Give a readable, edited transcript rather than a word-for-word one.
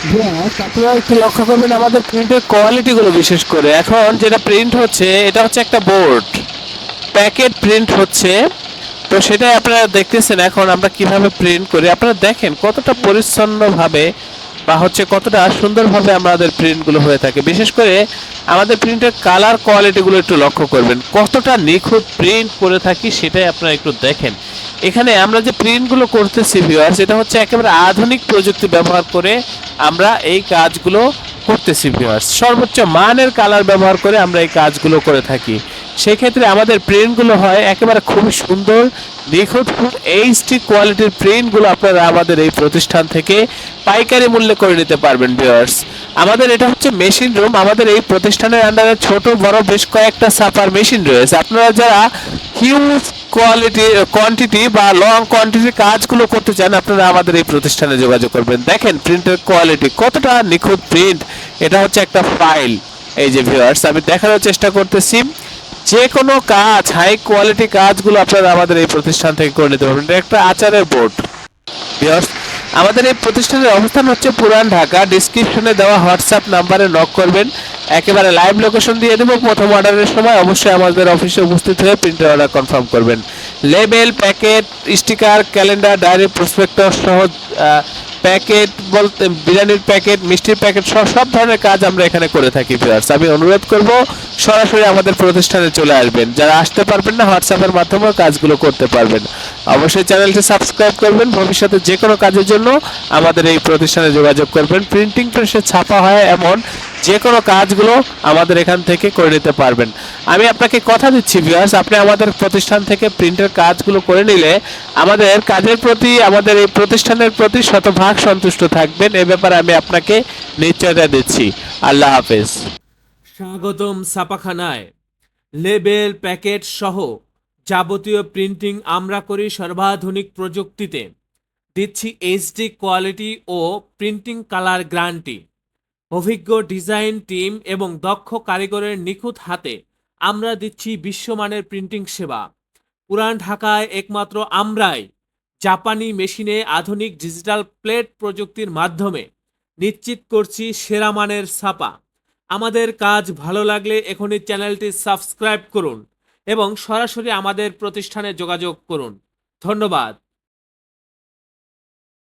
আপনারা একটু লক্ষ্য করবেন আমাদের প্রিন্টের কোয়ালিটি গুলো, বিশেষ করে এখন যেটা প্রিন্ট হচ্ছে এটা হচ্ছে একটা বোর্ড প্যাকেট প্রিন্ট হচ্ছে। তো সেটাই আপনারা দেখতেছেন এখন আমরা কিভাবে প্রিন্ট করি। আপনারা দেখেন কতটা পরিচ্ছন্নভাবে বা হচ্ছে কতটা সুন্দরভাবে আমাদের প্রিন্টগুলো হয়ে থাকে। বিশেষ করে আমাদের প্রিন্টের কালার কোয়ালিটিগুলো একটু লক্ষ্য করবেন, কতটা নিখুঁত প্রিন্ট করে থাকি সেটাই আপনারা একটু দেখেন। এখানে আমরা যে প্রিন্টগুলো করতেছি ভিউয়ার্স, এটা হচ্ছে একেবারে আধুনিক প্রযুক্তি ব্যবহার করে আমরা এই কাজগুলো করতেছি ভিউয়ার্স। সর্বোচ্চ মানের কালার ব্যবহার করে আমরা এই কাজগুলো করে থাকি। সেক্ষেত্রে আমাদের প্রিন্টগুলো হয় একেবারে খুবই সুন্দর, নিখুঁত এইচডি কোয়ালিটির প্রিন্টগুলো আপনারা আমাদের এই প্রতিষ্ঠান থেকে পাইকারি মূল্যে করে নিতে পারবেন ভিউয়ার্স। আমাদের এটা হচ্ছে মেশিন রুম। আমাদের এই প্রতিষ্ঠানের আন্ডারে ছোট বড় বেশ কয়েকটা ছাপার মেশিন রয়েছে। আপনারা যারা হিউজ কোয়ান্টিটি বা লং কোয়ান্টিটির কাজগুলো করতে চান, আপনারা আমাদের এই প্রতিষ্ঠানে যোগাযোগ করবেন। দেখেন প্রিন্টের কোয়ালিটি কতটা নিখুঁত প্রিন্ট। এটা হচ্ছে একটা ফাইল। এই যে ভিউয়ার্স আমি দেখানোর চেষ্টা করতেছি, যে কোনো কাজ হাই কোয়ালিটি কাজগুলো আপনারা আমাদের এই প্রতিষ্ঠান থেকে করে নিতে পারবেন। এটা একটা আচারের বোর্ড ভিউয়ার্স। আমাদের এই প্রতিষ্ঠানের অবস্থান হচ্ছে পুরান ঢাকা। ডিসক্রিপশনে দেওয়া হোয়াটসঅ্যাপ নাম্বারে নক করবেন, একেবারে লাইভ লোকেশন দিয়ে দেবো। প্রথম অর্ডারের সময় অবশ্যই আমাদের অফিসে উপস্থিত হয়ে প্রিন্টের অর্ডার কনফার্ম করবেন। Label, packet, sticker, calendar, diary, প্রসপেক্টর সহ প্যাকেট বলতে বিরিয়ানির প্যাকেট, মিষ্টির প্যাকেট সহ সব ধরনের কাজ আমরা এখানে করে থাকি ভিউয়ার্স। আমি অনুরোধ করব সরাসরি আমাদের প্রতিষ্ঠানে চলে আসবেন। যারা আসতে পারবেন না হোয়াটসঅ্যাপের মাধ্যমেও কাজগুলো করতে পারবেন। অবশ্যই চ্যানেলটি সাবস্ক্রাইব করবেন। ভবিষ্যতে যে কোনো কাজের জন্য আমাদের এই প্রতিষ্ঠানে যোগাযোগ করবেন। প্রিন্টিং প্রেসে ছাপা হয় এমন যে কোনো কাজগুলো আমাদের এখান থেকে করে নিতে পারবেন। আমি আপনাকে কথা দিচ্ছি ভিউয়ার্স, আপনি আমাদের প্রতিষ্ঠান থেকে প্রিন্টের কাজগুলো করে নিলে আমাদের কাজের প্রতি, আমাদের এই প্রতিষ্ঠানের প্রতি শতভাগ সন্তুষ্ট থাকবেন। এ ব্যাপারে আমি আপনাকে নিশ্চয়তা দিচ্ছি। আল্লাহ হাফেজ। স্বাগতম ছাপাখানায়। লেবেল, প্যাকেট সহ যাবতীয় প্রিন্টিং আমরা করি সর্বাধুনিক প্রযুক্তিতে। দিচ্ছি এইচডি কোয়ালিটি ও প্রিন্টিং কালার গ্যারান্টি। অভিজ্ঞ ডিজাইন টিম এবং দক্ষ কারিগরের নিখুঁত হাতে আমরা দিচ্ছি বিশ্বমানের প্রিন্টিং সেবা। পুরান ঢাকায় একমাত্র আমরাই জাপানি মেশিনে আধুনিক ডিজিটাল প্লেট প্রযুক্তির মাধ্যমে নিশ্চিত করছি সেরা মানের ছাপা। আমাদের কাজ ভালো লাগলে এখনই চ্যানেলটি সাবস্ক্রাইব করুন এবং সরাসরি আমাদের প্রতিষ্ঠানে যোগাযোগ করুন। ধন্যবাদ।